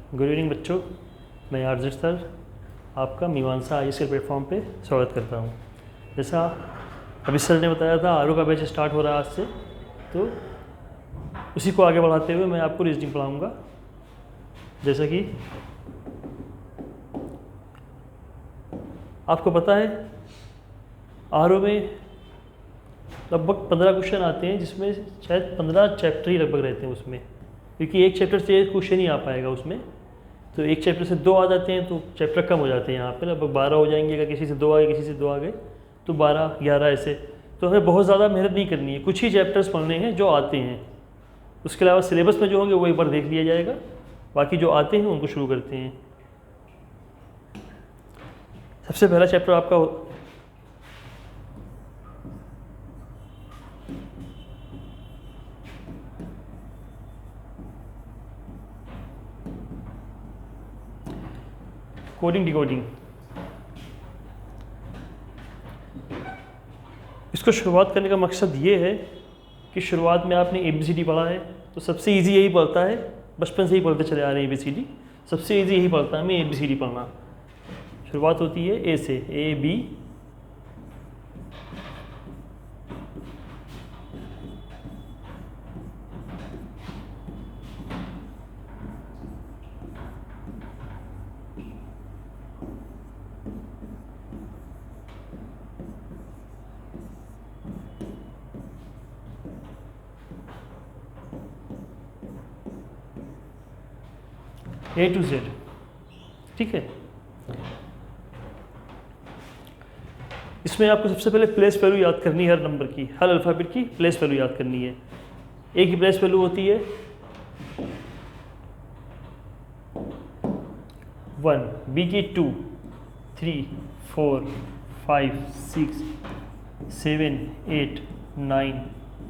Good evening बच्चों, मैं RZ sir आपका मीमांसा IES के प्लेटफॉर्म पे स्वागत करता हूँ। जैसा अभी सर ने बताया था आरओ का बैच स्टार्ट हो रहा है आज से, तो उसी को आगे बढ़ाते हुए मैं आपको रीजनिंग पढ़ाऊँगा। जैसा कि आपको पता है आरओ में लगभग 15 क्वेश्चन आते हैं, जिसमें शायद 15 चैप्टर ही लगभग रहते हैं उसमें, क्योंकि एक चैप्टर से एक क्वेश्चन ही आ पाएगा उसमें। तो एक चैप्टर से 2 आ जाते हैं तो चैप्टर कम हो जाते हैं, यहाँ पे लगभग 12 हो जाएंगे। अगर किसी से 2 आ गए, किसी से 2 आ गए तो 12, 11 ऐसे। तो हमें बहुत ज़्यादा मेहनत नहीं करनी है, कुछ ही चैप्टर्स पढ़ने हैं जो आते हैं। उसके अलावा सिलेबस में जो होंगे वो एक बार देख लिया जाएगा, बाकी जो आते हैं उनको शुरू करते हैं। सबसे पहला चैप्टर आपका कोडिंग डिकोडिंग। इसको शुरुआत करने का मकसद ये है कि शुरुआत में आपने ABCD पढ़ा है, तो सबसे इजी यही पढ़ता है, बचपन से ही पढ़ते चले आ रहे हैं ABCD। सबसे इजी यही पढ़ता है हमें ABCD पढ़ना। शुरुआत होती है A से, A B A to Z, ठीक है। इसमें आपको सबसे पहले प्लेस वैल्यू याद करनी है हर नंबर की, हर अल्फ़ाबेट की प्लेस वैल्यू याद करनी है। A की प्लेस वैल्यू होती है 1, B की 2, 3, 4, 5, 6, 7, 8, 9,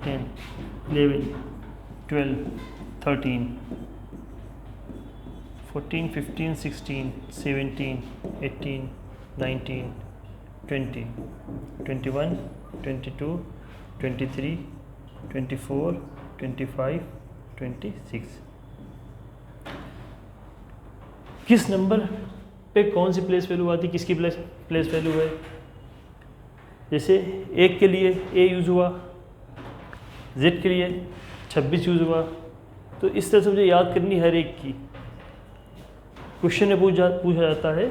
10, 11, 12, 13, 14, 15, 16, 17, 18, 19, 20, 21, 22, 23, 24, 25, 26। किस नंबर पे कौन सी प्लेस वैल्यू आती है, किसकी प्लेस वैल्यू है। जैसे 1 के लिए A यूज़ हुआ, Z के लिए 26 यूज़ हुआ। तो इस तरह से मुझे याद करनी हर एक की। क्वेश्चन में पूछा जाता है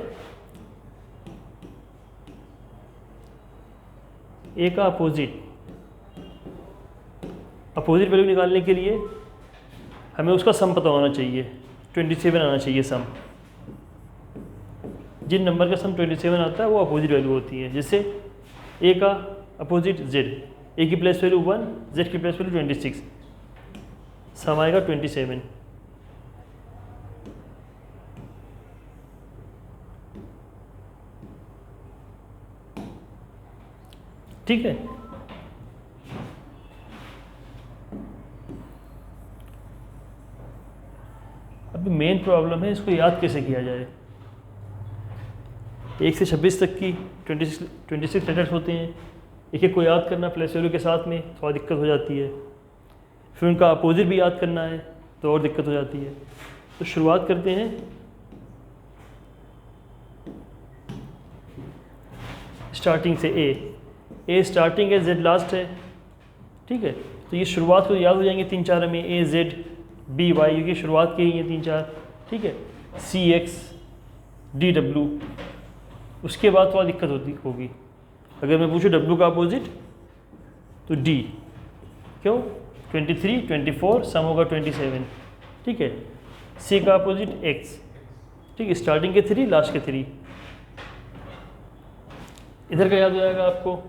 A का अपोजिट वैल्यू निकालने के लिए हमें उसका सम पता होना चाहिए। 27 आना चाहिए सम। जिन नंबर का सम 27 आता है वो अपोजिट वैल्यू होती है। जैसे A का अपोजिट Z, A की प्लेस वैल्यू 1, Z की प्लेस वैल्यू 26, सम आएगा 27। ठीक है। अभी मेन प्रॉब्लम है इसको याद कैसे किया जाए। 1 से 26 तक की 26 लेटर्स होते हैं, एक एक को याद करना प्लेस वैल्यू के साथ में थोड़ा दिक्कत हो जाती है। फिर उनका अपोजिट भी याद करना है तो और दिक्कत हो जाती है। तो शुरुआत करते हैं स्टार्टिंग से। A स्टार्टिंग है, Z लास्ट है, ठीक है। तो ये शुरुआत को याद हो जाएंगे 3-4 हमें, A Z B Y, क्योंकि शुरुआत के ही हैं 3-4, ठीक है। C X D W। उसके बाद थोड़ा दिक्कत होगी। अगर मैं पूछूँ W का अपोजिट तो D, क्यों 23, 24, सम होगा 27, ठीक है। C का अपोजिट X, ठीक है। स्टार्टिंग के 3, लास्ट के 3। इधर का याद हो जाएगा आपको।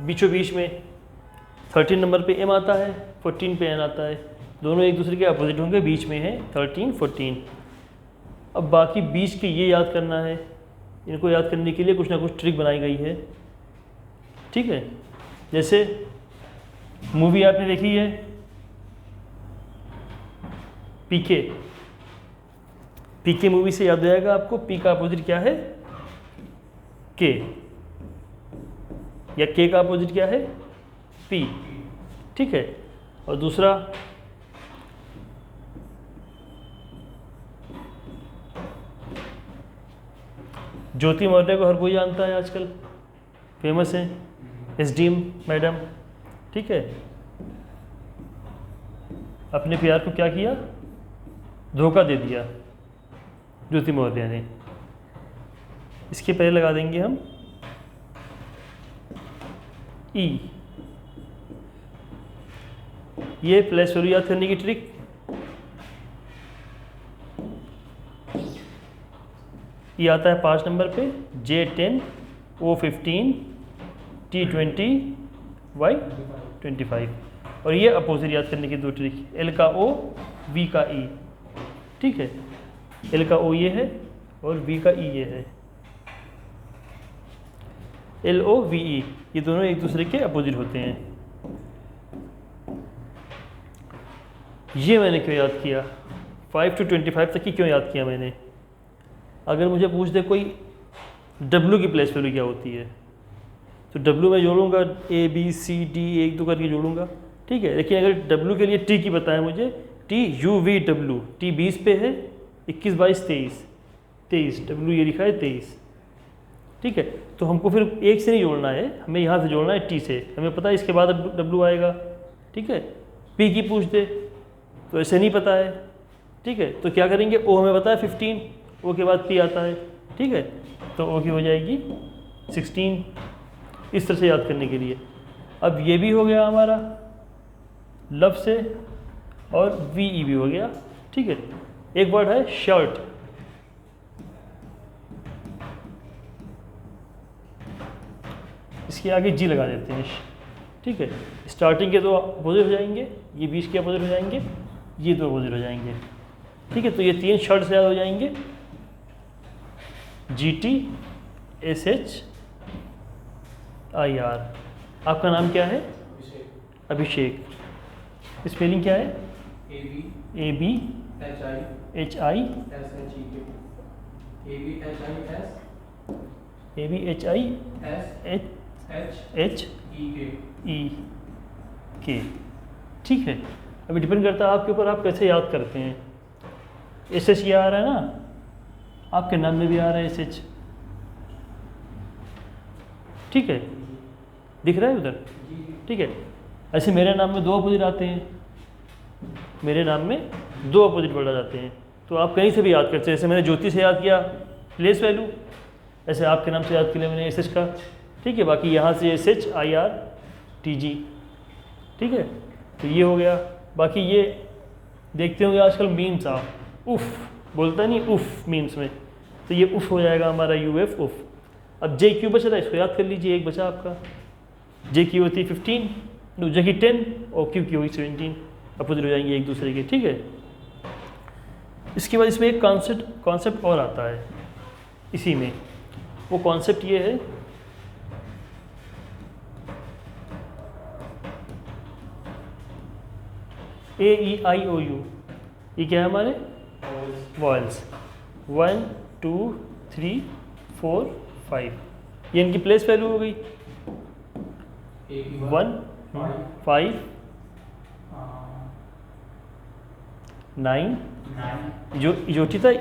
बीचों बीच में 13 नंबर पे M आता है, 14 पे N आता है, दोनों एक दूसरे के अपोजिट होंगे, बीच में है 13, 14। अब बाकी बीच के ये याद करना है। इनको याद करने के लिए कुछ ना कुछ ट्रिक बनाई गई है, ठीक है। जैसे मूवी आपने देखी है पीके मूवी से याद हो जाएगा आपको P का अपोजिट क्या है, K, या K का अपोजिट क्या है, P, ठीक है। और दूसरा ज्योति मौर्य को हर कोई जानता है आजकल, फेमस है, SDM मैडम, ठीक है। अपने प्यार को क्या किया, धोखा दे दिया ज्योति मौर्य ने। इसके पहले लगा देंगे हम E। ये प्लेस वैल्यू याद करने की ट्रिक, ये आता है 5 नंबर पे, J10 O15 T20 Y25, और ये अपोजिट याद करने की दो ट्रिक, L का O V का E, ठीक है। L का O ये है और V का E ये है, LOVE, ये दोनों एक दूसरे के अपोजिट होते हैं। ये मैंने क्यों याद किया, 5 to 25 तक की क्यों याद किया मैंने। अगर मुझे पूछ दे कोई W की प्लेस वैल्यू क्या होती है, तो W में जोड़ूंगा A B C D 1 2 करके जोड़ूंगा, ठीक है। लेकिन अगर W के लिए T की बताएं मुझे, T U V W, T 20 पे है, 21 22 23 W ये लिखा है 23, ठीक है। तो हमको फिर एक से नहीं जोड़ना है, हमें यहाँ से जोड़ना है T से, हमें पता है इसके बाद W आएगा, ठीक है। P की पूछ दे तो ऐसे नहीं पता है, ठीक है। तो क्या करेंगे, O हमें पता है 15, O के बाद P आता है, ठीक है। तो O की हो जाएगी 16, इस तरह से याद करने के लिए। अब ये भी हो गया हमारा लव से, और VE भी हो गया, ठीक है। एक वर्ड है शर्ट, इसके आगे G लगा देते हैं, ठीक है। स्टार्टिंग के दो अपोजिट हो जाएंगे, ये 20 के अपोजिट हो जाएंगे, ये दो अपोजिट हो जाएंगे, ठीक है। तो ये 3 शर्ट से याद हो जाएंगे, GT SH IR। आपका नाम क्या है, अभिषेक। स्पेलिंग क्या है, AB HI HIK, ठीक है। अभी डिपेंड करता है आपके ऊपर, आप कैसे याद करते हैं। SH ये आ रहा है ना, आपके नाम में भी आ रहा है SH, ठीक है, दिख रहा है उधर, ठीक है। ऐसे मेरे नाम में 2 अपोजिट आते हैं, मेरे नाम में 2 अपोजिट वर्ड आ जाते हैं, तो आप कहीं से भी याद करते हैं। जैसे मैंने ज्योति से याद किया प्लेस वैल्यू, ऐसे आपके नाम से याद किया मैंने SH का, ठीक है। बाकी यहाँ से SH IR TG, ठीक है। तो ये हो गया। बाकी ये देखते होंगे आजकल मीम्स, आप उफ बोलता नहीं उफ मीम्स में, तो ये उफ हो जाएगा हमारा UF उफ। अब JQ बचा था, इसको याद कर लीजिए, एक बचा आपका, JQ होती 15, JQ 10 और QQ होगी 17, अपोजिट हो जाएंगे एक दूसरे के, ठीक है। इसके बाद इसमें एक कॉन्सेप्ट और आता है इसी में, वो कॉन्सेप्ट ये है AEIOU, ये क्या है हमारे वॉयल्स, 1 2 3 4 5, ये इनकी प्लेस वैल्यू हो गई 1 5 9, जो था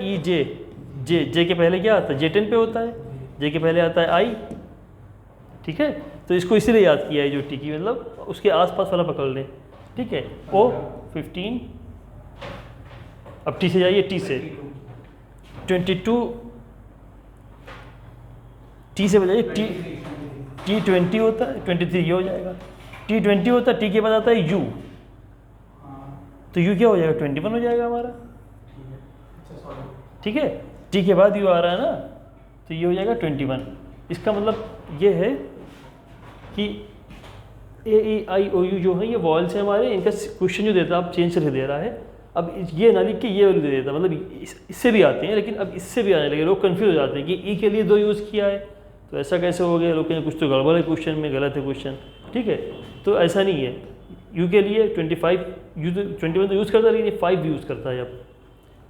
जे के पहले क्या आता है, J10 पे होता है, J के पहले आता है I, ठीक है। तो इसको इसीलिए याद किया है, जो टी की मतलब उसके आसपास वाला पकड़ लें, ठीक है। O 15, अब T से जाइए, T से 22, T से बजाइए T20 होता है, 23 ये हो जाएगा, T20 होता है, T के बाद आता है U, तो U क्या हो जाएगा 21 हो जाएगा हमारा, ठीक है। T के बाद U आ रहा है ना, तो ये हो जाएगा 21। इसका मतलब ये है कि AEIOU जो है ये वॉल्स है हमारे, इनका क्वेश्चन जो देता है आप चेंज करके दे रहा है। अब ये ना लिख के ये वैल्यू दे देता, मतलब इससे भी आते हैं, लेकिन अब इससे भी आने लगे, लोग कंफ्यूज हो जाते हैं कि ई के लिए 2 यूज़ किया है तो ऐसा कैसे हो गया, लोग कहें कुछ तो गड़बड़ है क्वेश्चन में, गलत है क्वेश्चन, ठीक है। तो ऐसा नहीं है, यू के लिए 25 21 तो यूज़ करता है, लेकिन 5 यूज़ करता है, अब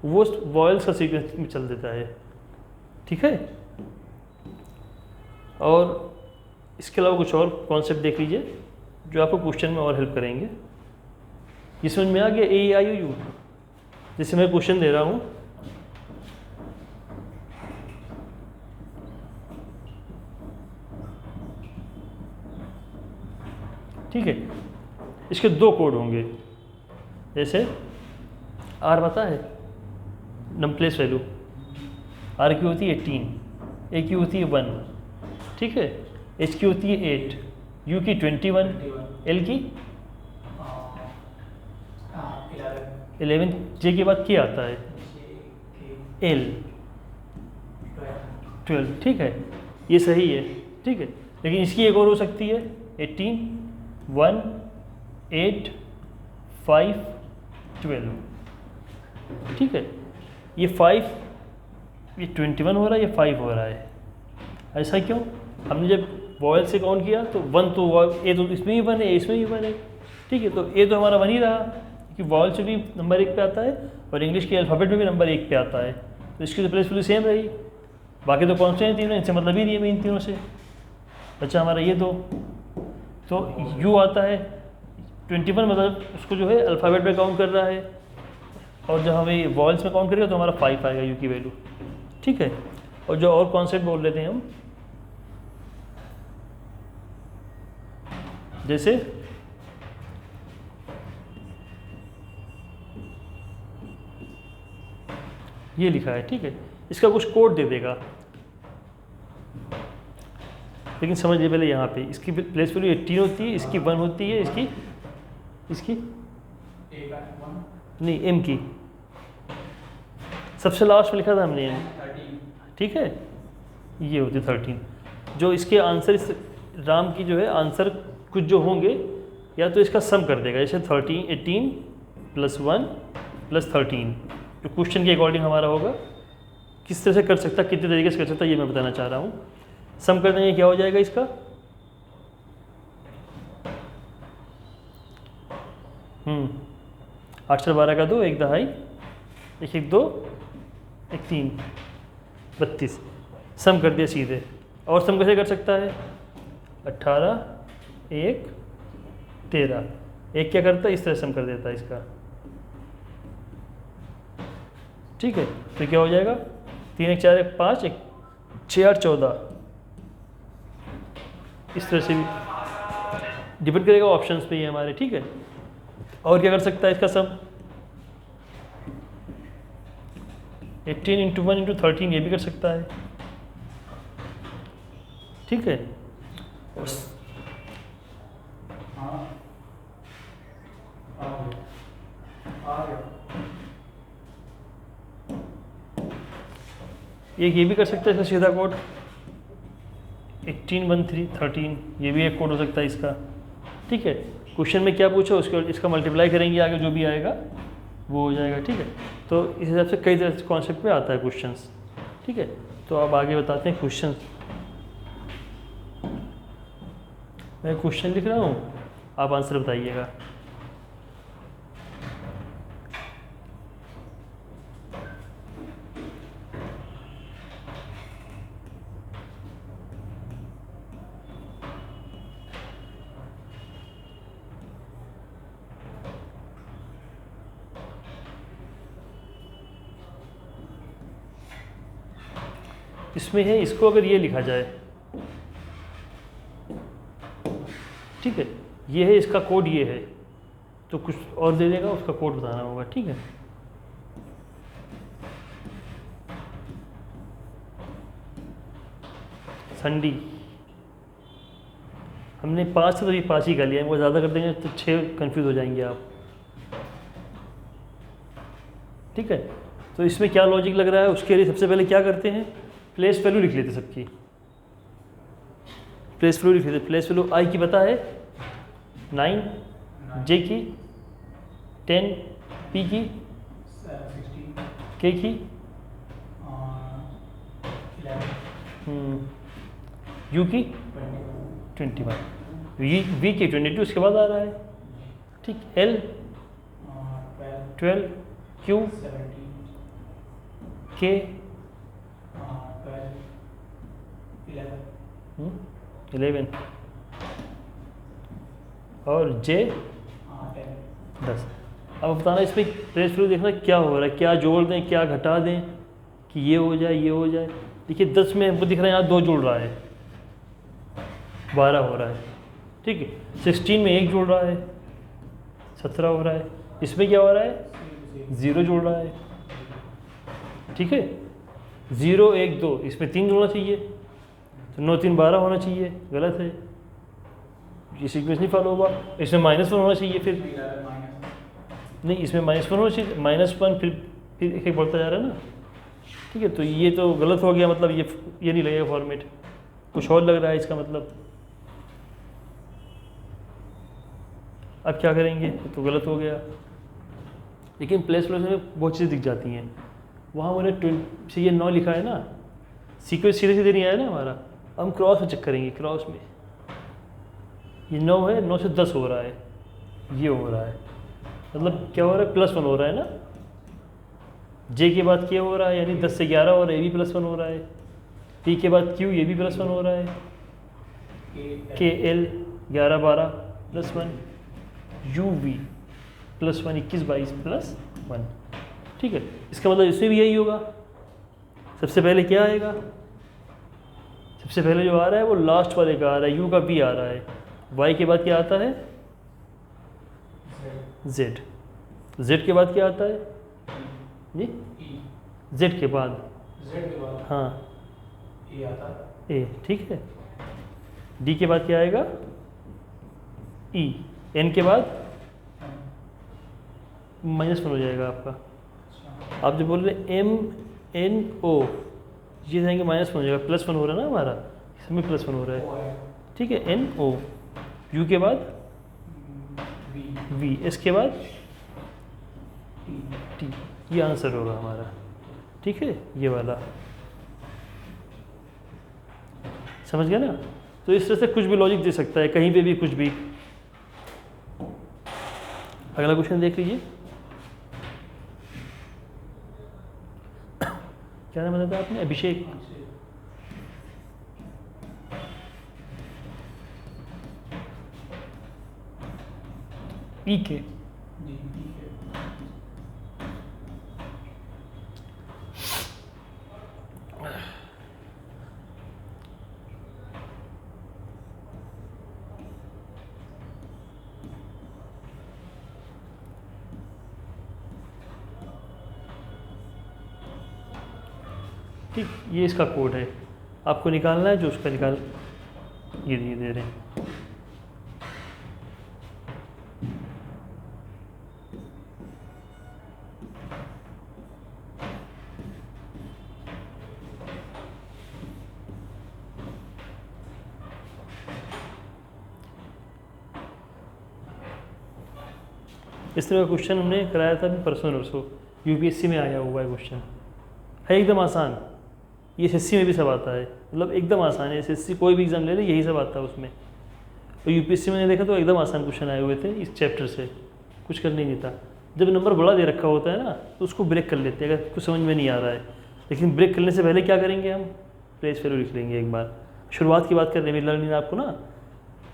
वो वॉयल्स का सीक्वेंस में चल देता है, ठीक है। और इसके अलावा कुछ और कॉन्सेप्ट देख लीजिए जो आपको क्वेश्चन में और हेल्प करेंगे। ये समझ में आ गया AEIOU, जैसे मैं क्वेश्चन दे रहा हूँ, ठीक है। इसके दो कोड होंगे, जैसे आर पता है नम प्लेस वैल्यू, आर की होती है 18, ए की होती है 1, ठीक है, एच की होती है 8, यू की 21, एल की 11, जे के बाद क्या आता है एल 12, ठीक है, ये सही है, ठीक है। लेकिन इसकी एक और हो सकती है 18, 1, 8, 5, 12, ठीक है। ये 5, ये 21 हो रहा है, ये 5 हो रहा है, ऐसा क्यों? हमने जब वॉयल से काउंट किया तो 1 तो ए तो इसमें ही 1 है, इसमें ही 1 है, ठीक है। तो ए तो हमारा 1 ही रहा, क्योंकि वॉयल से भी नंबर 1 पे आता है और इंग्लिश के अल्फ़ाबेट में भी नंबर 1 पे आता है, तो इसकी तो प्लेस वैल्यू सेम रही। बाकी तो कॉन्स्टेंट तीनों, इनसे मतलब ही नहीं है इन तीनों से। बच्चा हमारा ये दो, तो यू आता है 21, मतलब उसको जो है अल्फ़ाबेट में काउंट कर रहा है, और जब हमें वॉल्स में काउंट करेगा तो हमारा 5 आएगा यू की वैल्यू, ठीक है। और जो और कॉन्सेप्ट बोल रहे थे हम, जैसे ये लिखा है, ठीक है, इसका कुछ कोड दे देगा, लेकिन समझिए पहले यहाँ पे इसकी प्लेस वैल्यू 18 होती है, इसकी 1 होती है, इसकी नहीं एम की सबसे लास्ट में लिखा था हमने एम, ठीक है, ये होती है 13। जो इसके आंसर, इस राम की जो है आंसर कुछ जो होंगे, या तो इसका सम कर देगा, जैसे 18 + 1 + 13, जो क्वेश्चन के अकॉर्डिंग हमारा होगा। किस तरह से कर सकता, कितने तरीके से कर सकता, ये मैं बताना चाह रहा हूँ। सम कर देंगे, क्या हो जाएगा इसका 8 से 12 का 2, 1 दहाई, 1 1 2, 1 3, 32। सम कर दिया सीधे। और सम कैसे कर सकता है 18 1 13, एक क्या करता है इस तरह सम कर देता है इसका, ठीक है। तो क्या हो जाएगा 3 1 4 1 5, 1 6 8 14, इस तरह से भी डिपेंड करेगा ऑप्शंस पे ही हमारे, ठीक है। और क्या कर सकता है इसका सम 18 × 1 × 13, ये भी कर सकता है, ठीक है। एक ये भी कर सकता है इसका सीधा कोड 18 1 3 13, ये भी एक कोड हो सकता है इसका, ठीक है। क्वेश्चन में क्या पूछो उसके इसका मल्टीप्लाई करेंगे, आगे जो भी आएगा वो हो जाएगा, ठीक है। तो इस हिसाब से कई तरह से कॉन्सेप्ट में आता है क्वेश्चंस, ठीक है। तो अब आगे बताते हैं क्वेश्चन। मैं क्वेश्चन लिख रहा हूँ, आप आंसर बताइएगा। इसमें है, इसको अगर ये लिखा जाए, ठीक है, ये है इसका कोड, ये है, तो कुछ और दे देगा, उसका कोड बताना होगा, ठीक है। संडी हमने 5 से तो ये 5 ही कर लिया है, वो ज़्यादा कर देंगे तो 6 कंफ्यूज हो जाएंगे आप, ठीक है। तो इसमें क्या लॉजिक लग रहा है, उसके लिए सबसे पहले क्या करते हैं, प्लेस वैल्यू लिख लेते सबकी, प्लेस वैल्यू लिख लेते। प्लेस वैल्यू आई की पता है 9, जे की 10, पी की 16, के की 11, यू की 21, वी की 22 उसके बाद आ रहा है, ठीक। एल 12, क्यू 17, के 12, 11, 11 और जे 10। अब बताना इसमें प्लेस वैल्यू देखना क्या हो रहा है, क्या जोड़ दें क्या घटा दें कि ये हो जाए ये हो जाए। देखिए 10 में हमको दिख रहा है यहाँ 2 जुड़ रहा है, 12 हो रहा है, ठीक है। 16 में 1 जोड़ रहा है, 17 हो रहा है। इसमें क्या हो रहा है, 0 जोड़ रहा है, ठीक है। 0 1 2, इसमें 3 जोड़ना चाहिए, तो 9 3 12 होना चाहिए, गलत है, ये सीक्वेंस नहीं फॉलो हुआ। इसमें -1 होना चाहिए, फिर नहीं, इसमें -1 होना चाहिए, -1 फिर एक बढ़ता जा रहा है ना, ठीक है। तो ये तो गलत हो गया, मतलब ये नहीं लगेगा फॉर्मेट, कुछ और लग रहा है इसका मतलब। अब क्या करेंगे, तो गलत हो गया। लेकिन प्लस प्लस में बहुत चीज़ें दिख जाती हैं। वहाँ मैंने 20 से ये 9 लिखा है ना, सीक्वेंस सीधे सीधे नहीं आया ना हमारा। हम क्रॉस में चेक करेंगे, क्रॉस में ये 9 है, 9 से 10 हो रहा है, ये हो रहा है, मतलब क्या हो रहा है, +1 हो रहा है ना। जे के बाद क्या हो रहा है, यानी 10 से 11 हो रहा है, ये भी +1 हो रहा है। पी के बाद क्यू, ये भी +1 हो रहा है। के एल 11 12 +1, यू वी +1 21 22 +1, ठीक है। इसका मतलब इसमें भी यही होगा। सबसे पहले क्या आएगा, सबसे पहले जो आ रहा है वो लास्ट वाले का आ रहा है, यू का वी आ रहा है। वाई के बाद क्या आता है, जेड। जेड के बाद क्या आता है जी, जेड के बाद हाँ ए, ठीक है। डी के बाद क्या आएगा, ई। एन के बाद -1 हो जाएगा आपका। आप जो बोल रहे एम एन ओ, ये जाएंगे -1 हो जाएगा, +1 हो रहा है ना हमारा, इसमें +1 हो रहा है, ठीक है। एन ओ, यू के बाद वी, एस के बाद टी, ये आंसर होगा हमारा, ठीक है, ये वाला। समझ गया ना। तो इस तरह से कुछ भी लॉजिक दे सकता है, कहीं पे भी कुछ भी। अगला क्वेश्चन देख लीजिए। क्या नाम बताया आपने, अभिषेक। ई के ठीक, ये इसका कोड है, आपको निकालना है जो उसका निकाल, ये दे रहे हैं। इस तरह का क्वेश्चन हमने कराया था अभी परसों, यूपीएससी में आया हुआ है क्वेश्चन, है एकदम आसान। ये एसएससी में भी सब आता है, मतलब एकदम आसान है। एसएससी कोई भी एग्जाम ले ले, यही सब आता है उसमें। और यूपीएससी में देखा तो एकदम आसान क्वेश्चन आए हुए थे इस चैप्टर से, कुछ करने नहीं था। जब नंबर बड़ा दे रखा होता है ना, तो उसको ब्रेक कर लेते हैं अगर कुछ समझ में नहीं आ रहा है। लेकिन ब्रेक करने से पहले क्या करेंगे, हम प्लेस वैल्यू लिख लेंगे एक बार। शुरुआत की बात कर रहे हैं लर्निंग आपको ना,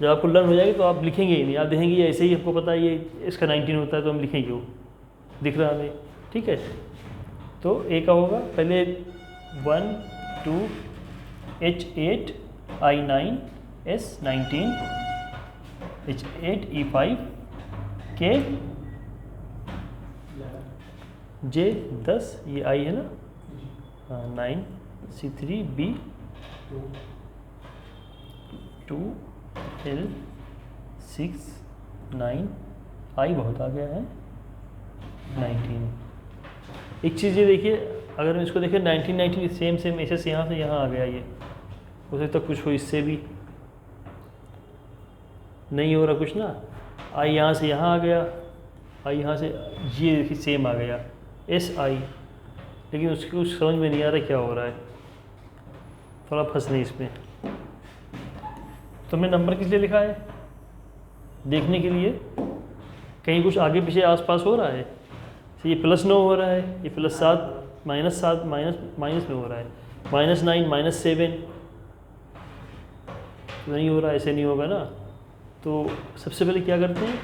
जब आपको लर्न हो जाएगी तो आप लिखेंगे ही नहीं, आप देखेंगे ऐसे ही आपको पता है ये इसका 19 होता है तो हम लिखेंगे, वो दिख रहा हमें, ठीक है। तो ए का होगा पहले 1 2 H8 I9 S19 H8 E5 K J10, ये I है ना, हाँ 9 C3 B 2 L 6 9 I बहुत आ गया है 19। एक चीज़ ये देखिए, अगर हम इसको देखें 19 सेम ऐसे से यहाँ आ गया, ये हो सकता कुछ हो इससे भी, नहीं हो रहा कुछ ना। आई यहाँ से यहाँ आ गया, आई यहाँ से ये देखिए सेम आ गया SI, लेकिन उसकी कुछ समझ में नहीं आ रहा क्या हो रहा है, थोड़ा फंस नहीं इसमें। तो हमने नंबर किस लिए लिखा है, देखने के लिए कहीं कुछ आगे पीछे आसपास हो रहा है। तो ये +9 हो रहा है, ये +7 -7 माइनस में हो रहा है, -9 -7 नहीं हो रहा, ऐसे नहीं होगा ना। तो सबसे पहले क्या करते हैं,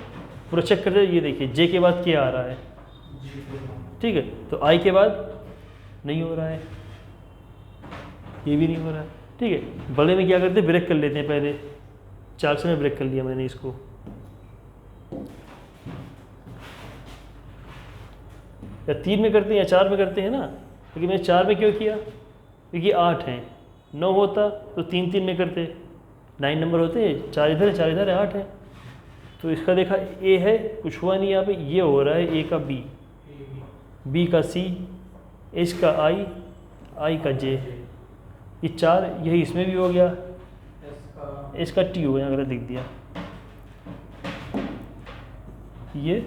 पूरा चेक करते हैं। ये देखिए जे के बाद क्या आ रहा है, ठीक है, तो आई के बाद नहीं हो रहा है, ये भी नहीं हो रहा है, ठीक है। बड़े में क्या करते हैं, ब्रेक कर लेते हैं पहले, 4 से मैं ब्रेक कर लिया मैंने इसको। या 3 में करते हैं या 4 में करते हैं ना, क्योंकि मैंने 4 में क्यों किया, क्योंकि 8 हैं, 9 होता तो 3 में करते, 9 नंबर होते, 4 इधर है 4 इधर है, 8 है। तो इसका देखा ए है, कुछ हुआ नहीं यहाँ पे, ये हो रहा है ए का बी, बी का सी, एच का आई, आई का जे, ये 4, यही इसमें भी हो गया, एच का टी हो गया, अगर लिख दिया ये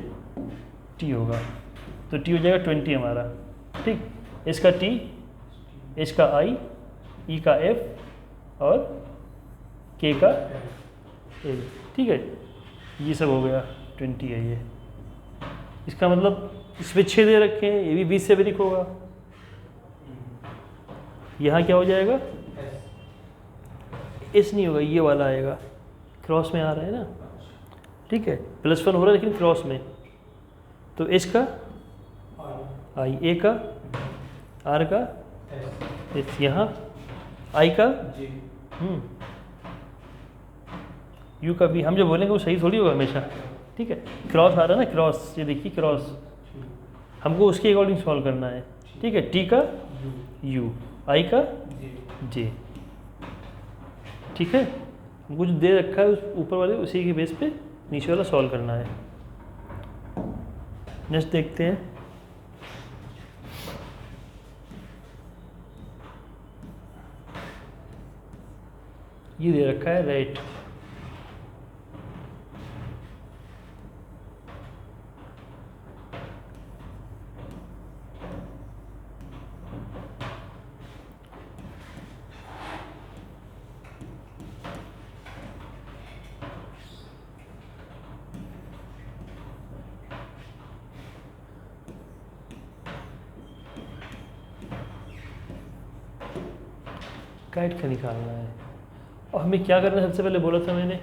टी होगा तो टी हो जाएगा 20 हमारा, ठीक। एच का टी, एच का आई, ई का एफ और के का ए, ठीक है। ये सब हो गया 20 है ये। इसका मतलब इसमें 6 दे रखे हैं, ये भी 20 से अधिक होगा। यहाँ क्या हो जाएगा, एस नहीं होगा, ये वाला आएगा, क्रॉस में आ रहा है ना, ठीक है। +1 हो रहा है लेकिन क्रॉस में, तो एच का आई, ए का, आर का एस, यहाँ आई का यू का बी। हम जो बोलेंगे वो सही थोड़ी होगा हमेशा, ठीक है। क्रॉस आ रहा है ना, क्रॉस, ये देखिए क्रॉस, हमको उसके अकॉर्डिंग सॉल्व करना है, ठीक है। टी का यू, आई का जे, ठीक है। हमको जो दे रखा है उस ऊपर वाले, उसी के बेस पे नीचे वाला सॉल्व करना है। नेक्स्ट देखते हैं, ये दे रखा है रेट, काइट का निकालना है। और हमें क्या करना है, सबसे पहले बोला था मैंने,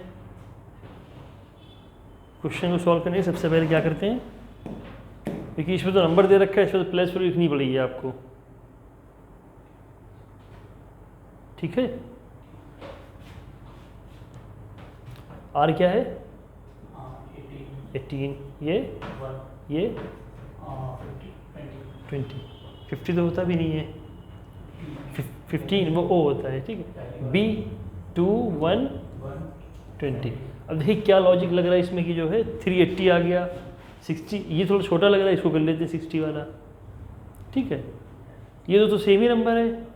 क्वेश्चन को सॉल्व करने के सबसे पहले क्या करते हैं, क्योंकि इसमें तो नंबर दे रखा है, इसमें तो प्लस पर लिखनी पड़ेगी आपको, ठीक है। आर क्या है, 18, ये 20, 50 तो होता भी नहीं है, 15 वो ओ होता है, ठीक है। बी 2 1 20। अब देखिए क्या लॉजिक लग रहा है इसमें कि जो है 380 आ गया, 60, ये थोड़ा छोटा लग रहा है, इसको कर लेते हैं 60 वाला, ठीक है। ये तो सेम ही नंबर है,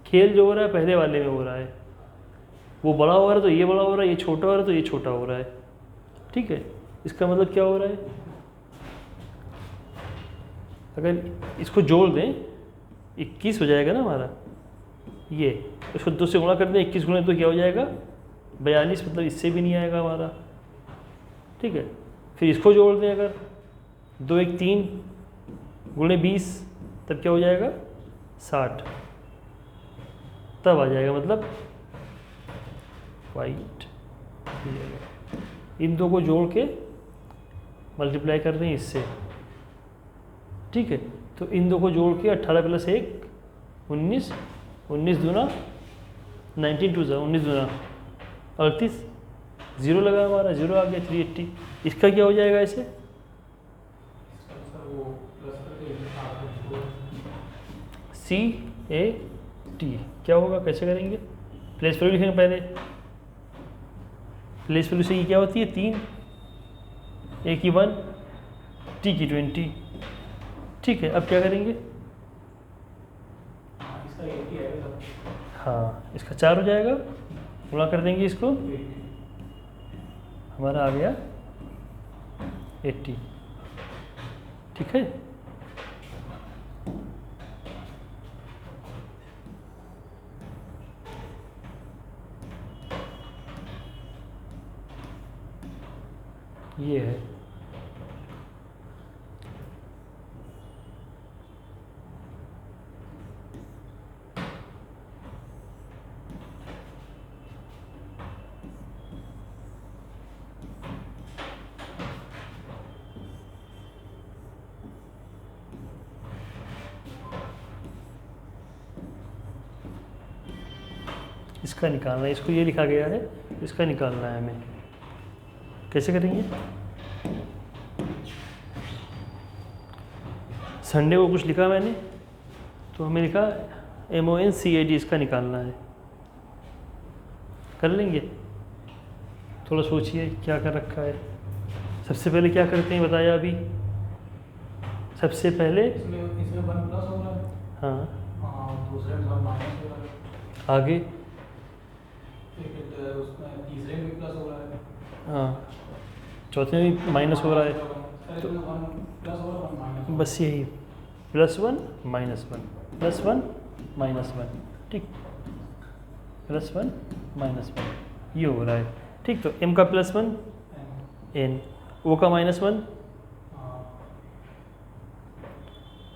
खेल जो हो रहा है पहले वाले में हो रहा है, वो बड़ा हो रहा है तो ये बड़ा हो रहा है, ये छोटा हो रहा है तो ये छोटा हो रहा है, ठीक है। इसका मतलब क्या हो रहा है, अगर इसको जोड़ दें 21 हो जाएगा ना हमारा, ये इसको 2 से गुणा कर दें, 21 गुणे तो क्या हो जाएगा 42, मतलब इससे भी नहीं आएगा हमारा, ठीक है। फिर इसको जोड़ दें, अगर 2 1 3 गुणे 20, तब क्या हो जाएगा 60, तब आ जाएगा, मतलब वाइट। इन दो को जोड़ के मल्टीप्लाई कर रहे हैं इससे, ठीक है। तो इन दो को जोड़ के 18 + 1 19, 19 दूना 19 2 19 दूना 38, 0 लगा हमारा, 0 आ गया 380। इसका क्या हो जाएगा ऐसे, CAT क्या होगा, कैसे करेंगे, प्लेस वैल्यू लिखेंगे पहले। प्लेस वैल्यू से ये क्या होती है 3, A की 1, T की 20, ठीक है। अब क्या करेंगे, हाँ इसका 4 हो जाएगा, गुणा कर देंगे इसको, हमारा आ गया 80, ठीक है। ये है, इसका निकालना है, इसको ये लिखा गया है, इसका निकालना है हमें। कैसे करेंगे? संडे को कुछ लिखा मैंने, तो हमें लिखा MONCAD, इसका निकालना है। कर लेंगे? थोड़ा सोचिए क्या कर रखा है। सबसे पहले क्या करते हैं बताया अभी? सबसे पहले इसमें 1 प्लस हो रहा है, हाँ, दूसरे में 1 माइनस हो रहा है, आगे फिर उसमें तीसरे में प्लस हो रहा है, हाँ, चौथे में भी माइनस हो रहा है। तो 1 प्लस हो रहा है 1 माइनस, बस यही +1 -1 +1 -1, ठीक, +1 -1 ये हो रहा है, ठीक। तो m का +1 n, o का -1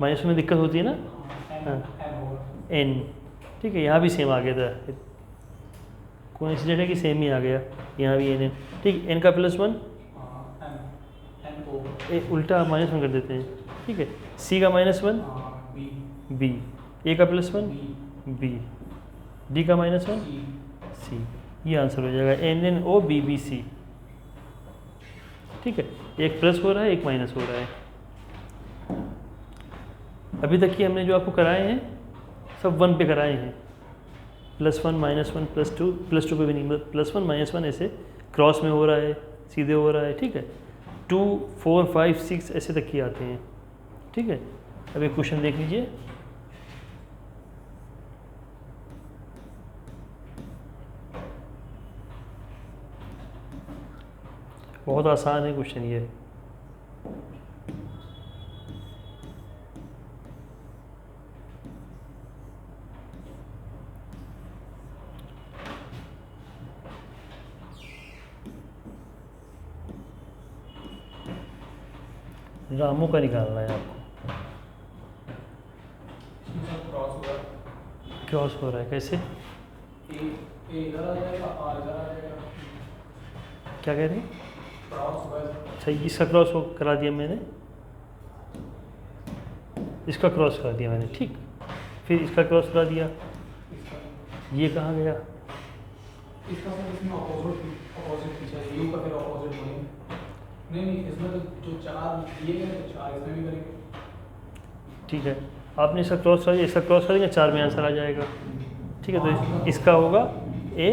माइनस में दिक्कत होती है ना, n, ठीक है। यहाँ भी सेम आ गया था, कोइंसिडेंट है कि सेम ही आ गया, यहाँ भी n है, ठीक। n का +1 उल्टा -1 कर देते हैं, ठीक है। c का -1 b, a का +1 b, d का -1 c, ये आंसर हो जाएगा NNO BBC, ठीक है। एक प्लस हो रहा है, एक माइनस हो रहा है। अभी तक की हमने जो आपको कराए हैं सब 1 पे कराए हैं, +1 -1 +2 पे भी नहीं, +1 -1 ऐसे क्रॉस में हो रहा है, सीधे हो रहा है, ठीक है। 2 4 5 6 ऐसे तक की आते हैं, ठीक है। अब एक क्वेश्चन देख लीजिए, बहुत आसान है क्वेश्चन ये। रामू का निकालना है आपको। क्रॉस हो रहा है, क्रॉस हो रहा है, कैसे? ए इधर आ जाएगा, आर इधर आ जाएगा, क्या कह रहे हैं? क्रॉस हुआ है, अच्छा, इसका क्रॉस हो करा दिया मैंने, इसका क्रॉस करा दिया मैंने, ठीक। फिर इसका क्रॉस करा दिया, इसका ये कहाँ गया? इसका सर इसमें अपोजिट पीछे है, यू का फिर अपोजिट होंगे। नहीं इसमें तो जो 4 दिए गए तो 4 इसमें भी करेंगे, ठीक है। आपने इसका क्रॉस कर दिया, इसका क्रॉस कर देंगे, 4 में आंसर आ जाएगा, ठीक है। तो इसका होगा A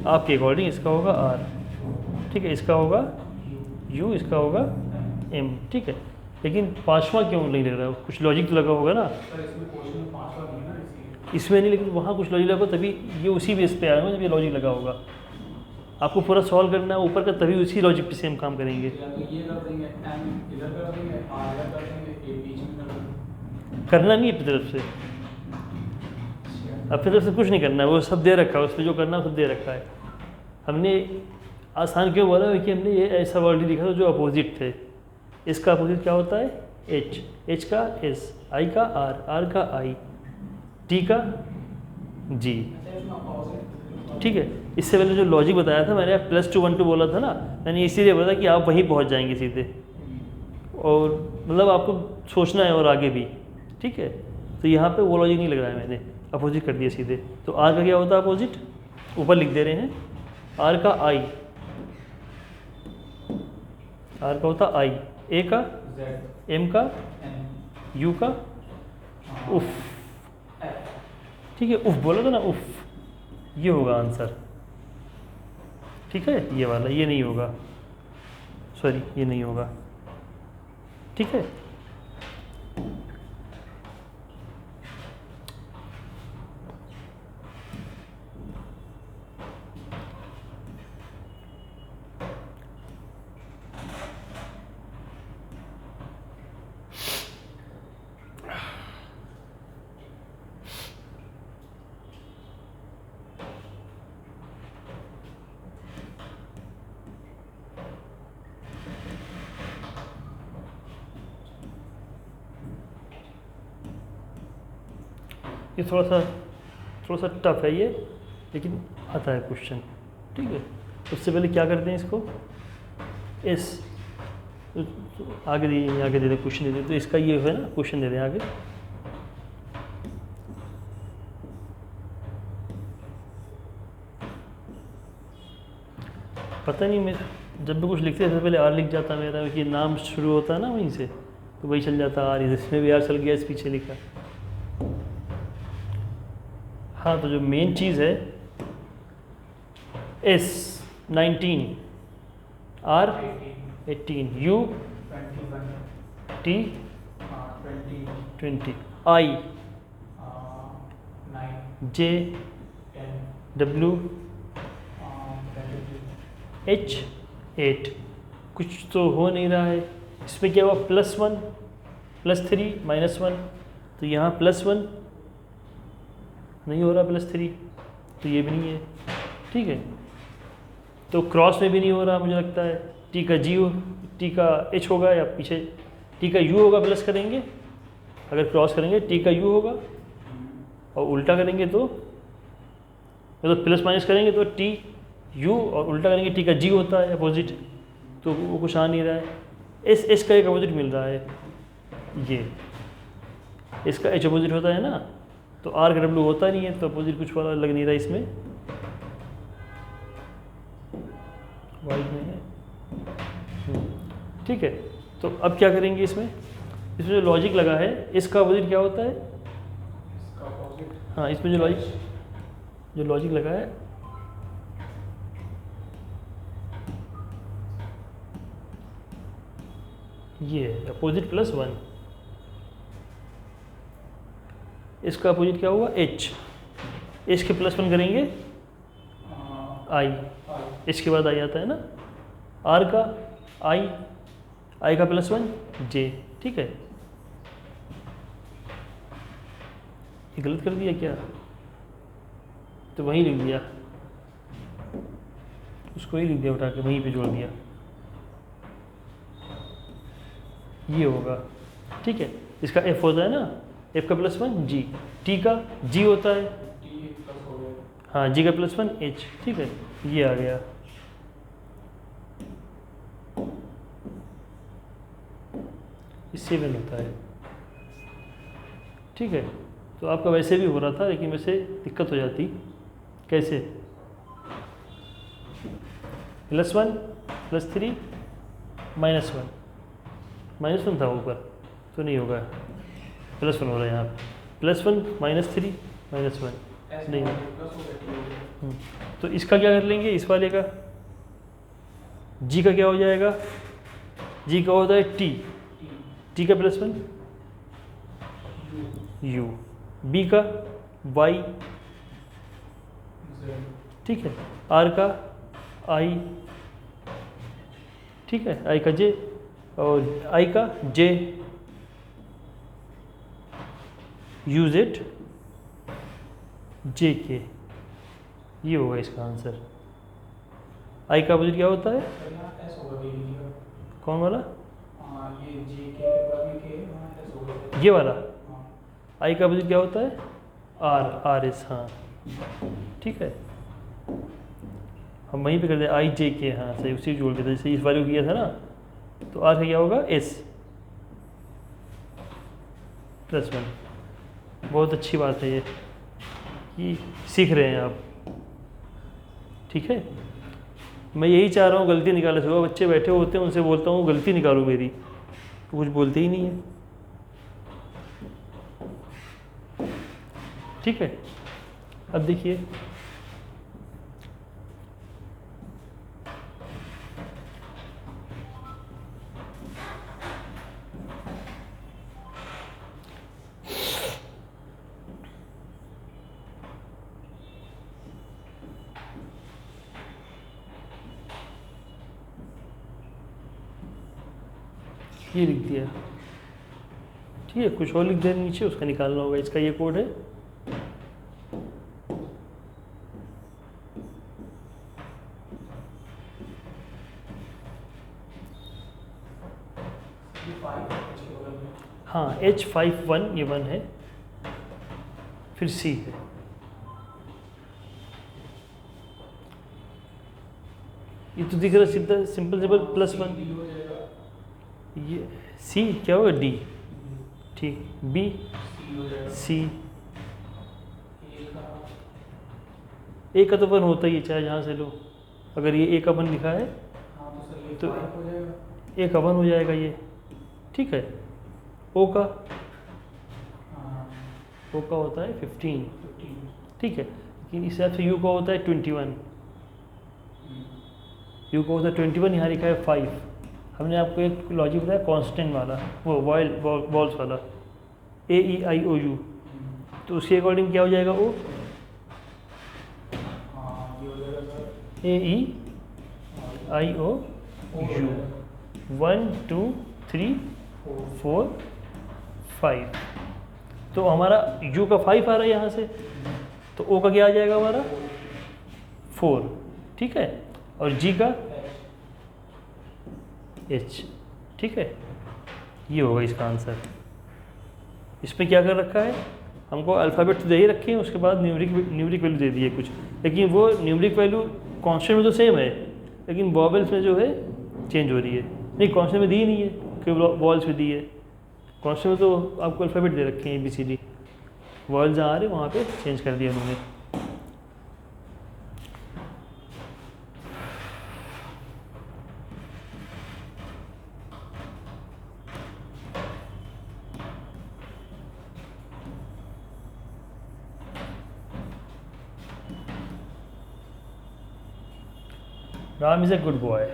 आपके अकॉर्डिंग, इसका होगा R, ठीक है। इसका होगा U, इसका होगा M, ठीक है। लेकिन 5वां क्यों नहीं लग रहा है? कुछ लॉजिक तो लगा होगा ना सर इसमें क्वेश्चन में 5वां नहीं है ना, इसलिए इसमें नहीं, लेकिन वहाँ कुछ लॉजिक लगा, तभी ये उसी बेस पे आया होगा जब ये लॉजिक लगा होगा। आपको पूरा सॉल्व करना है ऊपर का, तभी उसी लॉजिक पे सेम काम करेंगे। या तो ये कर देंगे, एम इधर कर देंगे, आर इधर कर देंगे, ए बीच में कर देंगे। करना नहीं है अपनी तरफ से, अपनी तरफ से कुछ नहीं करना है, वो सब दे रखा है, उसमें जो करना है सब दे रखा है। हमने आसान क्यों बोला है कि हमने ये ऐसा वर्ड लिखा था जो अपोजिट थे। इसका अपोजिट क्या होता है? H, H का S, I का R, R का I, T का G, ठीक है। इससे पहले जो लॉजिक बताया था मैंने, +2 1 2 बोला था ना, मैंने इसीलिए बोला कि आप वहीं पहुंच जाएंगे सीधे, और मतलब आपको सोचना है और आगे भी, ठीक है। तो यहाँ पे वो लॉजिक नहीं लग रहा है, मैंने अपोजिट कर दिया सीधे। तो R का क्या होता है अपोजिट? ऊपर लिख दे रहे हैं, R का I, R का होता I, A का, M का, U का, उफ, ठीक है। उफ बोला था ना, उफ, ये होगा आंसर, ठीक है। ये वाला ये नहीं होगा, सॉरी ये नहीं होगा, ठीक है। ये थोड़ा सा टफ है ये, लेकिन आता है क्वेश्चन, ठीक है। उससे पहले क्या करते हैं, इसको इस आगे दिए, आगे दे दें क्वेश्चन दे दें। तो इसका ये है ना, क्वेश्चन दे दें आगे। पता नहीं, मैं जब भी कुछ लिखते हैं सबसे पहले आर लिख जाता मेरा, क्योंकि नाम शुरू होता है ना वहीं से, तो वही चल जाता आर, इसमें भी आर चल गया, इस पीछे लिखा। हाँ, तो जो मेन चीज़ है S 19, R 18, U 21, T 20, 20, I 9, J 10, W 22, H 8। कुछ तो हो नहीं रहा है इसमें, क्या हुआ +1 +3 -1, तो यहाँ +1 नहीं हो रहा, +3 तो ये भी नहीं है, ठीक है। तो क्रॉस में भी नहीं हो रहा मुझे लगता है, टी का जी हो, टी का एच होगा, या पीछे टी का यू होगा, प्लस करेंगे अगर क्रॉस करेंगे टी का यू होगा, और उल्टा करेंगे तो मतलब प्लस माइनस करेंगे तो टी यू, और उल्टा करेंगे टी का जी होता है अपोजिट, तो वो कुछ आ नहीं रहा है। एस का एक अपोजिट मिल रहा है, ये इसका एच अपोजिट होता है ना, तो आर का डब्ल्यू होता नहीं है, तो अपोजिट कुछ वाला लग नहीं रहा इसमें, वाइट में है। ठीक है, तो अब क्या करेंगे इसमें जो लॉजिक लगा है, इसका अपोजिट क्या होता है? इसका ऑपोजिट, हाँ, इसमें जो लॉजिक लगा है, ये अपोजिट +1, इसका अपोजिट क्या हुआ? एच, एच के +1 करेंगे आई, इसके बाद आई आता है ना, आर का आई का +1 जे, ठीक है। ये गलत कर दिया क्या? तो वहीं लिख दिया, उसको ही लिख दिया उठा के, वहीं पे जोड़ दिया, ये होगा, ठीक है। इसका एफ होता है ना, एफ का +1 जी, टी का जी होता है, टी प्लस हो गया, हाँ जी का +1 एच, ठीक है, ये आ गया। इससे भी होता है, ठीक है। तो आपका वैसे भी हो रहा था, लेकिन वैसे दिक्कत हो जाती, कैसे? +1 +3 -1, -1 था ऊपर, तो नहीं होगा, +1 हो रहा है यहाँ, +1 -3 -1 एस नहीं। प्लस हो गया, टी हो गया, तो इसका क्या कर लेंगे, इस वाले का जी का क्या हो जाएगा? जी का होता है टी, टी टी का +1 यू यू, बी का वाई, जेड, ठीक है, आर का आई, ठीक है, आई का जे, और आई का जे, यू जेड जे के, ये होगा इसका आंसर। आई का अपोजिट क्या होता है? सर यहाँ एस होगा, बी लिखिएगा, कौन वाला? ये जे के बाद में के वहाँ एस होगा, ये वाला। हाँ, आई का अपोजिट क्या होता है? आर एस, हाँ ठीक है, हम वहीं पे कर दे आई जे के, हाँ सही, उसी जोड़ देते जैसे इस वाले को किया था ना, तो आर का क्या होगा? एस +1। बहुत अच्छी बात है ये कि सीख रहे हैं आप, ठीक है। मैं यही चाह रहा हूँ गलती निकाले, सुबह बच्चे बैठे होते हैं उनसे बोलता हूँ गलती निकालो मेरी, तो कुछ बोलते ही नहीं है, ठीक है। अब देखिए ये लिख दिया, ठीक है, कुछ और लिख देना नीचे, उसका निकालना होगा, इसका ये कोड है, ये 5 एच के बगल में, हाँ H51 ये 1 है, फिर C है, ये तो दिख रहा सीधा सिंपल +1, डी हो जाएगा, ये C क्या होगा? D, ठीक, B सी हो जाएगा, C, ए का A का तो 1 होता ही है चाहे जहाँ से लो, अगर ये ए का 1 लिखा है हाँ तो सर ये तो 5 हो जाएगा। ए का 1 हो जाएगा ये, ठीक है। ओ का हाँ ओ का होता है 15, 15। ठीक है। लेकिन इस हिसाब से यू का होता है 21, यू का होता है 21, यहाँ लिखा है 5। हमने आपको एक लॉजिक बताया कांस्टेंट वाला, वो वॉल्स वाला, ए ई आई ओ यू, तो उसके अकॉर्डिंग क्या हो जाएगा ओ, हाँ ये हो जाएगा sir A E I O you, 1 2 3 4 5। तो हमारा यू का 5 आ रहा है यहाँ से, तो ओ का क्या आ जाएगा हमारा 4, ठीक है। और जी का एच, ठीक है। ये होगा इसका आंसर। इसमें क्या कर रखा है, हमको अल्फ़ाबेट तो दे ही रखे हैं, उसके बाद न्यूमरिक वैल्यू दे दी है कुछ, लेकिन वो न्यूमरिक वैल्यू कांस्टेंट में तो सेम है, लेकिन वॉवेल्स में जो है चेंज हो रही है। नहीं, कांस्टेंट में दी ही नहीं है, क्योंकि वॉल्स में दी है। कांस्टेंट में तो आपको अल्फ़ाबेट दे रखे हैं ABCD, वॉल्स जहाँ आ रहे वहाँ पे चेंज कर दिया उन्होंने। Ram is a good boy,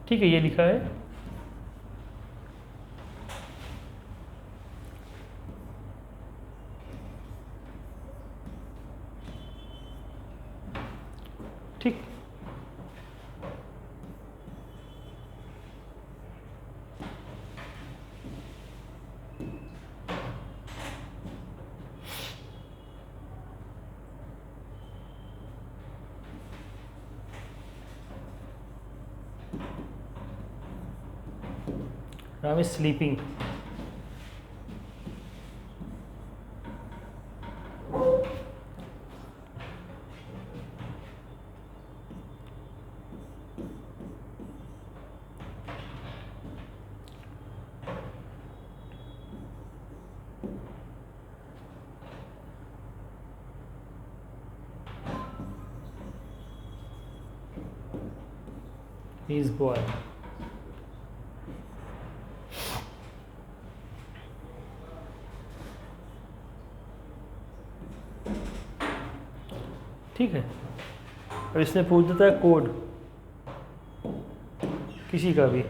ठीक है, ये लिखा है। ठीक, Ram is sleeping, he is boy। ठीक है। अब इसने पूछ देता है कोड किसी का भी,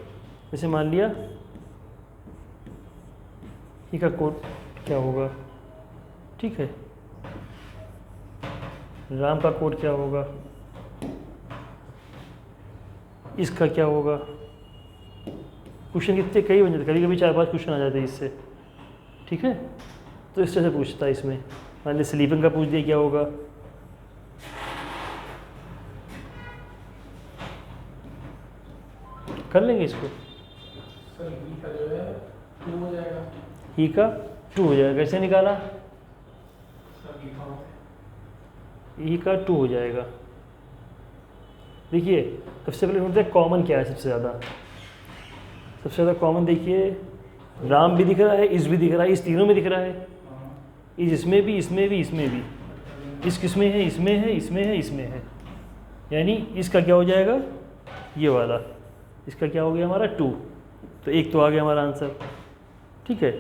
जैसे मान लिया ई का कोड क्या होगा, ठीक है। राम का कोड क्या होगा, इसका क्या होगा। क्वेश्चन कितने कई बन जाते, कभी कभी 4-5 क्वेश्चन आ जाते हैं इससे, ठीक है। तो इस तरह से पूछता है इसमें, मान लिया स्लीपिंग का पूछ दिया क्या होगा, कर लेंगे इसको। सर ई का जो है 2 हो जाएगा। ई का 2 हो जाएगा, कैसे निकाला, सर लिखा हुआ ई का 2 हो जाएगा। देखिए सबसे पहले ढूंढते हैं कॉमन क्या है सबसे ज़्यादा। सबसे ज़्यादा कॉमन देखिए, राम भी दिख रहा है, इस भी दिख रहा है, इस तीनों में दिख रहा है, इस इसमें भी, इसमें भी, इसमें भी, इस किसमें है, इसमें है, इसमें है, इसमें है, यानी इसका क्या हो जाएगा, ये वाला, इसका क्या हो गया हमारा 2। तो एक तो आ गया हमारा आंसर, ठीक है।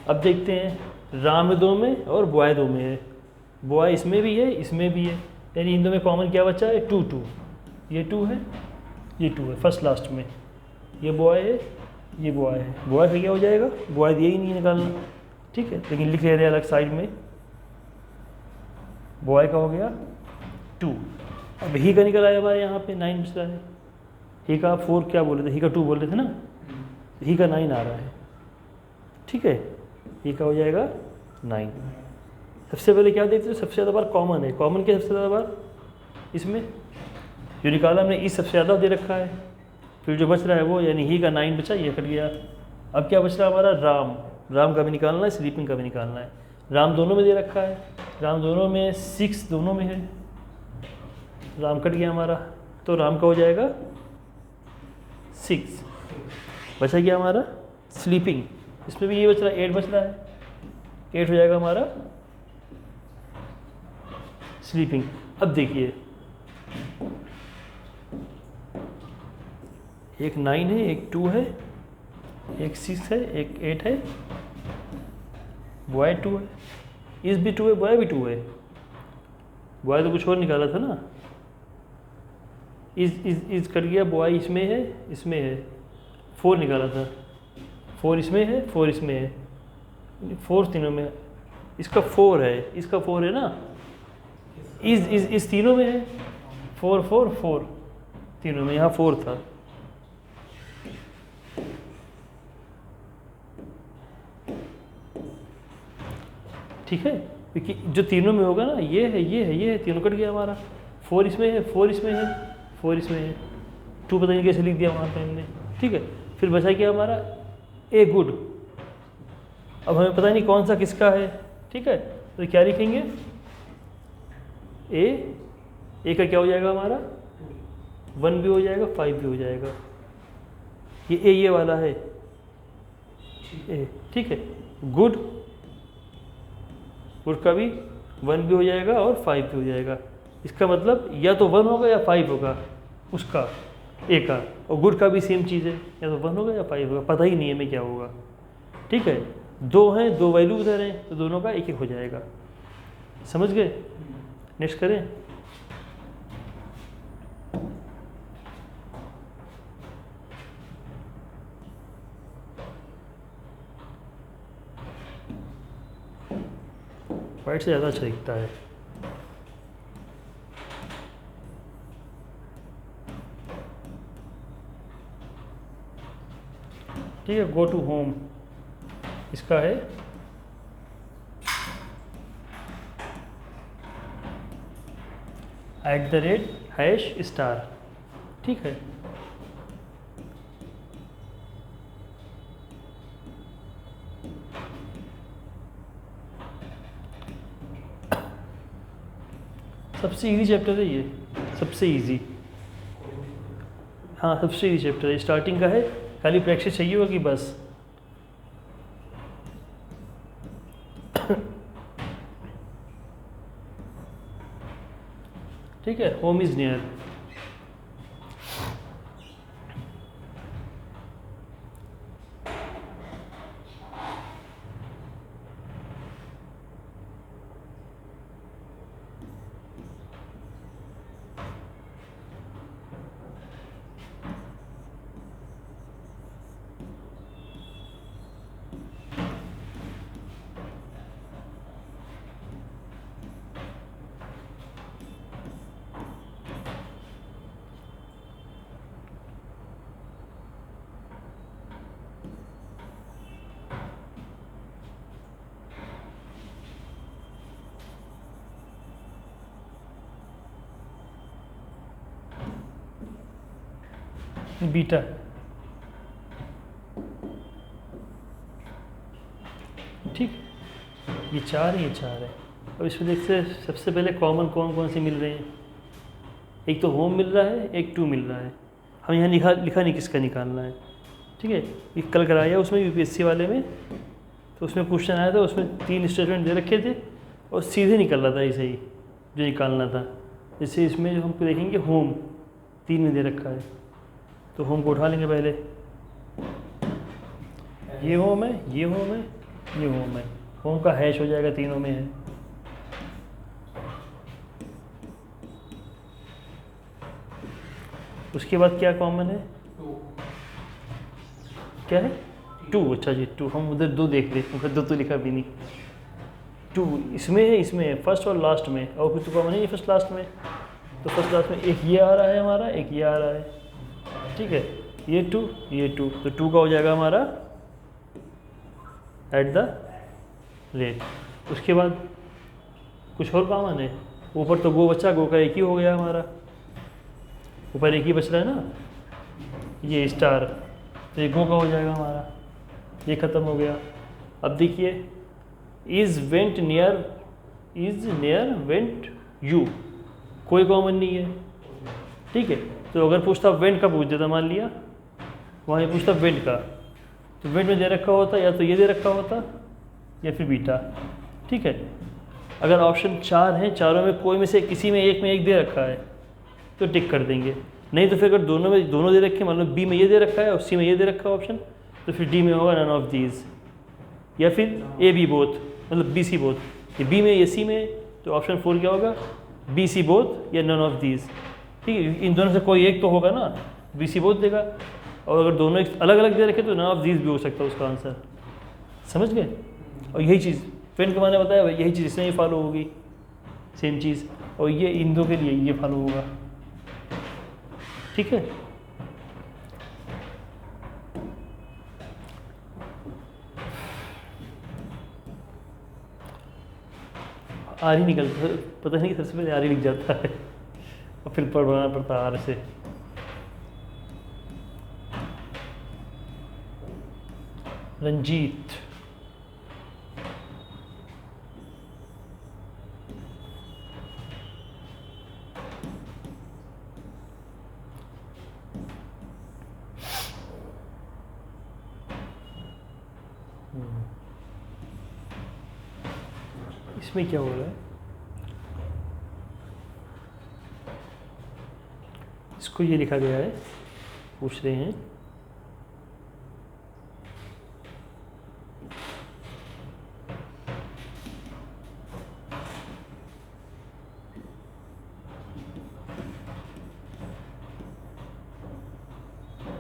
अब देखते हैं राम 2 में और बॉय 2 में है, बॉय इसमें भी है, इसमें भी है, यानी इन दो में कॉमन क्या बचा है, 2 2। ये 2 है, ये 2 है, फर्स्ट लास्ट में ये बॉय है, ये बॉय है, बॉय का क्या हो जाएगा, बॉय दिया ही नहीं निकालना, ठीक है। लेकिन लिख ले रहे अलग साइड में, बॉय का हो गया 2। अब ही का निकल आया हमारे यहाँ पे 9 बच रहा है। ही का 4 क्या बोले थे, ही का 2 बोल रहे थे ना, ही का 9 आ रहा है, ठीक है। ही का हो जाएगा 9। सबसे पहले क्या देखते हैं, सबसे ज़्यादा बार कॉमन है, कॉमन क्या सबसे ज़्यादा बार इसमें जो निकाला हमने, इस सबसे ज़्यादा दे रखा है, फिर जो बच रहा है वो, यानी ही का 9 बचा, ये कट गया। अब क्या बच रहा है हमारा, राम, राम का भी निकालना है, स्लीपिंग का भी निकालना है। राम दोनों में दे रखा है, राम दोनों में 6 दोनों में है, राम कट गया हमारा, तो राम का हो जाएगा 6। बचा गया हमारा स्लीपिंग, इसमें भी ये बच रहा है, 8 बच रहा है, 8 हो जाएगा हमारा स्लीपिंग। अब देखिए एक 9 है, एक 2 है, एक 6 है, एक 8 है, बॉय 2 है, इस भी 2 है, बॉय भी 2 है। बॉय तो कुछ और निकाला था ना, इस कट गया, बॉय इसमें है, इसमें है, 4 निकाला था, 4 इसमें है, 4 इसमें है, 4 तीनों में, इसका 4 है, इसका 4 है ना, इस तीनों में है, 4 4 4 तीनों में, यहाँ 4 था। ठीक है, क्योंकि जो तीनों में होगा ना, ये है, ये है, ये है, तीनों कट गया हमारा। 4 इसमें है, 4 इसमें है, 4 इसमें है, 2 पता नहीं कैसे लिख दिया वहाँ पे हमने। ठीक है, फिर बचा क्या हमारा, ए गुड। अब हमें पता नहीं कौन सा किसका है। ठीक है, तो क्या लिखेंगे, ए का क्या हो जाएगा हमारा, 1 भी हो जाएगा, 5 भी हो जाएगा। ये वाला है ए। ठीक है, गुड का भी 1 भी हो जाएगा और 5 भी हो जाएगा। इसका मतलब या तो 1 होगा या 5 होगा उसका, ए का, और गुड का भी सेम चीज़ है, या तो 1 होगा या 5 होगा, पता ही नहीं है हमें क्या होगा। ठीक है, 2 हैं, 2 वैल्यू उधर हैं, तो दोनों का 1 हो जाएगा। समझ गए? नेक्स्ट करें। वाइट से ज़्यादा अच्छा दिखता है। ठीक है, गो टू होम इसका है @# ठीक है, सबसे इजी चैप्टर है ये, सबसे इजी। हाँ, सबसे इजी चैप्टर है, स्टार्टिंग का है, खाली प्रैक्टिस चाहिए होगी बस। ठीक है, होम इज नियर। बीटा, ठीक, ये 4 है, ये 4 है। अब इसमें देखते हैं सबसे पहले कॉमन कौन कौन से मिल रहे हैं। एक तो होम मिल रहा है, एक 2 मिल रहा है। हम यहाँ लिखा नहीं किसका निकालना है। ठीक है, ये कल कराया उसमें यूपीएससी वाले में, तो उसमें क्वेश्चन आया था, उसमें 3 स्टेटमेंट दे रखे थे और सीधे निकल रहा था ऐसे ही जो निकालना था। जैसे इसमें जो हमको देखेंगे होम 3 में दे रखा है, तो होम को उठा लेंगे पहले। ये होम है, ये होम है, ये होम है। होम का हैश हो जाएगा, तीनों में है। उसके बाद क्या कॉमन है, क्या है, 2। अच्छा जी, 2, हम उधर 2 देख रहे, उधर 2 तो लिखा भी नहीं। 2 इसमें है, इसमें है, फर्स्ट और लास्ट में, और कुछ तो कॉमन है ये फर्स्ट लास्ट में। तो फर्स्ट लास्ट में एक ये आ रहा है हमारा, एक ये आ रहा है। ठीक है, ये 2, ये 2, तो 2 का हो जाएगा हमारा @। उसके बाद कुछ और कॉमन है, ऊपर तो गो बचा, गो का एक ही हो गया हमारा, ऊपर एक ही बच रहा है ना, ये स्टार, तो ये गो का हो जाएगा हमारा, ये ख़त्म हो गया। अब देखिए, is went near went you, कोई कॉमन नहीं है। ठीक है, तो अगर पूछता वेंट का पूछ देता, मान लिया वहाँ पूछता वेंट का, तो वेंट में दे रखा होता या तो ये दे रखा होता या फिर बीटा। ठीक है, अगर ऑप्शन 4 हैं, चारों में कोई में से किसी में एक दे रखा है तो टिक कर देंगे। नहीं तो फिर अगर दोनों दे रखे, मतलब बी में ये दे रखा है और सी में ये दे रखा है ऑप्शन, तो फिर डी में होगा नन ऑफ दीज, या फिर ए बी बोथ, मतलब बी सी बोथ, ये बी में ये सी में, तो ऑप्शन 4 क्या होगा, बी सी बोथ या नन ऑफ दीज। ठीक है, इन दोनों से कोई एक तो होगा ना, बी सी बोथ देगा, और अगर दोनों अलग अलग दे रखे तो नन ऑफ दीज भी हो सकता है उसका आंसर। समझ गए? और यही चीज़ फ्रेंड को मैंने बताया भाई, यही चीज़ इसमें ही फॉलो होगी, सेम चीज़, और ये इन दो के लिए ये फॉलो होगा। ठीक है, आर ही निकलता है, पता नहीं सबसे पहले आर ही लिख जाता है और फिर पढ़ना पड़ता है आर से। रंजीत, इसमें क्या हो रहा है, इसको ये लिखा गया है, पूछ रहे हैं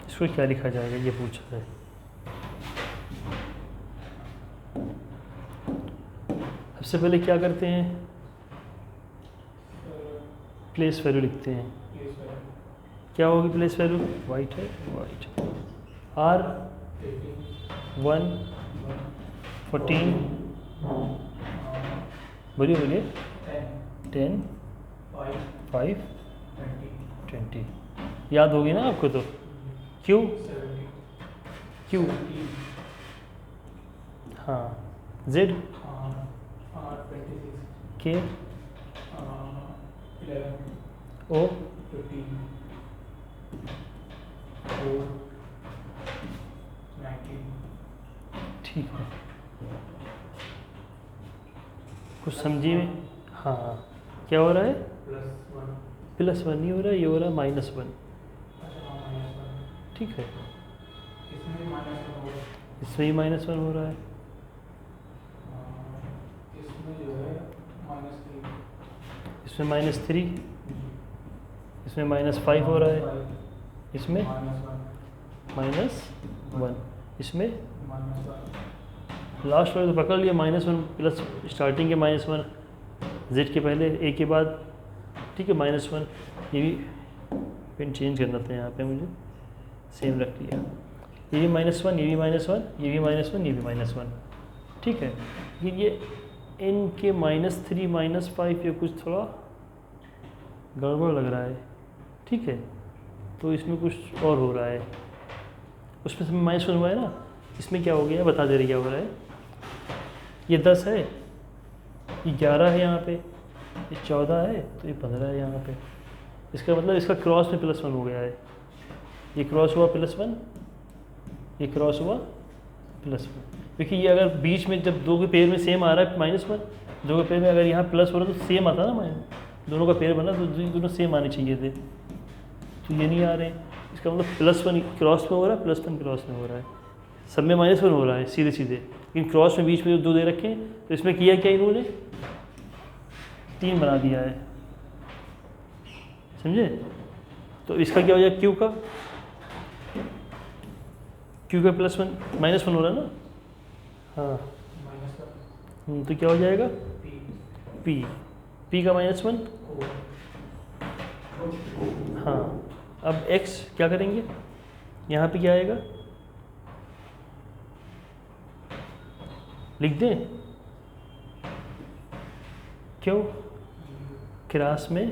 इसको क्या लिखा जाएगा, ये पूछ रहा है। सबसे पहले क्या करते हैं, प्लेस वैल्यू लिखते हैं। क्या होगी प्लेस वैल्यू, वाइट है, वाइट, आर 1 14, बोलिए बोलिए, 10 5 20, याद होगी ना आपको तो। क्यों, क्यों, हाँ, जेड के ओ 15 ठीक है, कुछ समझिए। हाँ, क्या हो रहा है, +1 नहीं हो रहा है, ये हो रहा है -1। ठीक है, इसमें ही -1 हो रहा है, इसमें -3, इसमें -5 हो रहा है, इसमें -1, इसमें लास्ट वाले तो पकड़ लिया -1 प्लस स्टार्टिंग के -1, जेड के पहले ए के बाद। ठीक है, -1, ये भी पेन चेंज करना था यहाँ पे मुझे, सेम रख लिया, ये भी -1, ये भी -1, ये भी -1, ये भी -1। ठीक है, ये n के -3 -5 ये कुछ थोड़ा गड़बड़ लग रहा है। ठीक है, तो इसमें कुछ और हो रहा है, उसमें से -1 हुआ है ना, इसमें क्या हो गया बता दे रही क्या हो रहा है। ये 10 है, ये 11 है, यहाँ पे ये 14 है, तो ये 15 है यहाँ पे। इसका मतलब इसका क्रॉस में +1 हो गया है, ये क्रॉस हुआ +1, ये क्रॉस हुआ +1। क्योंकि ये अगर बीच में जब दो के पेयर में सेम आ रहा है -1, दो के पेयर में अगर यहाँ प्लस हो रहा है तो सेम आता ना माइनस, दोनों का पेयर बना तो दोनों सेम आने चाहिए थे, तो ये नहीं आ रहे हैं। इसका मतलब +1 क्रॉस में हो रहा है, +1 क्रॉस में हो रहा है, सब में -1 हो रहा है सीधे सीधे, लेकिन क्रॉस में बीच में 2 दे रखे हैं, तो इसमें किया क्या इन्होंने 3 बना दिया है, समझे। तो इसका क्या हो जाएगा क्यू का +1 -1 हो रहा है ना, हाँ, तो क्या हो जाएगा p का -1, हाँ। अब x क्या करेंगे, यहाँ पे क्या आएगा लिख दें, क्यों क्रॉस में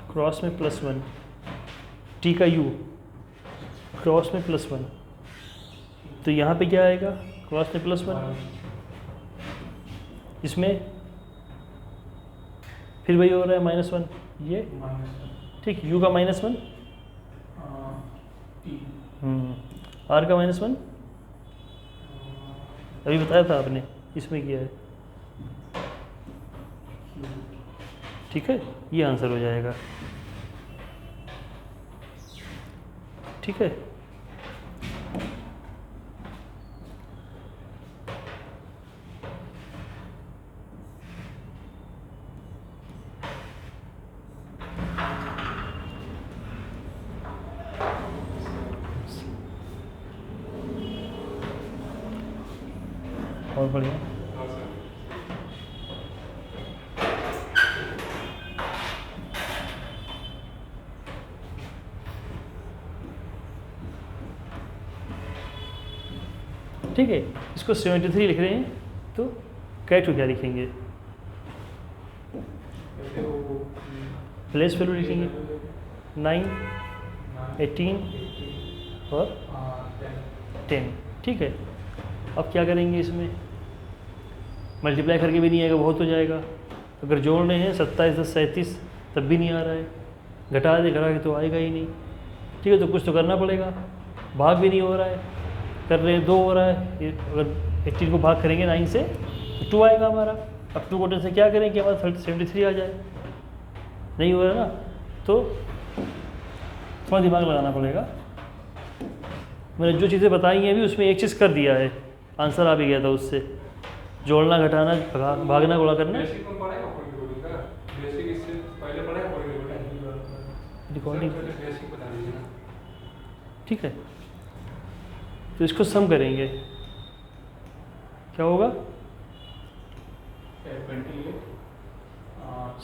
+1, t का u क्रॉस में +1, तो यहाँ पे क्या आएगा क्रॉस में +1, इसमें फिर वही हो रहा है -1, ये ठीक, u का -1, r का -1 अभी बताया था आपने, इसमें किया है, ठीक है, ये आंसर हो जाएगा। ठीक है। और बढ़िया। हाँ सर। ठीक है, इसको 73 लिख रहे हैं तो कैट को क्या लिखेंगे? फिर वो प्लेस वैल्यू लिखेंगे 9, 18 और 10। ठीक है, अब क्या करेंगे इसमें? मल्टीप्लाई करके भी नहीं आएगा, बहुत हो जाएगा। अगर जोड़ रहे हैं 27 10 37 तब भी नहीं आ रहा है, घटा के तो आएगा ही नहीं। ठीक है, तो कुछ तो करना पड़ेगा। भाग भी नहीं हो रहा है, कर रहे हैं 2 हो रहा है। ये अगर 18 को भाग करेंगे 9 से तो 2 आएगा हमारा। अब 2 को से क्या करें कि हमारा 73 आ जाए? नहीं हो रहा ना, तो थोड़ा दिमाग लगाना पड़ेगा। मैंने जो चीज़ें बताई हैं अभी उसमें एक चीज़ कर दिया है, आंसर आ भी गया था उससे। जोड़ना, घटाना, भागना, गुणा करना। बेसिक में पढ़ा है ऑपरेटर का? बेसिक इससे पहले पढ़ा है ऑपरेटर? रिकॉर्डिंग, बेसिक बता दीजिए ना। ठीक है। तो इसको सम करेंगे, क्या होगा?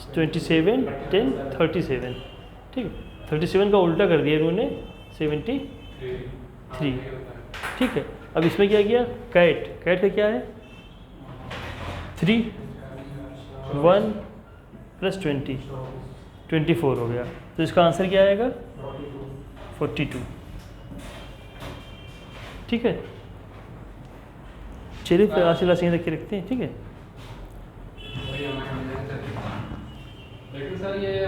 27 10 37। ठीक है, 37 का उल्टा कर दिया इन्होंने 73। ठीक है, अब इसमें क्या किया? कैट का क्या है? 3 1 + 20 24 हो गया। तो इसका आंसर क्या आएगा? 42। ठीक है, चलिए फिर आज की क्लास यहीं तक रखते हैं। ठीक है। लेकिन सर ये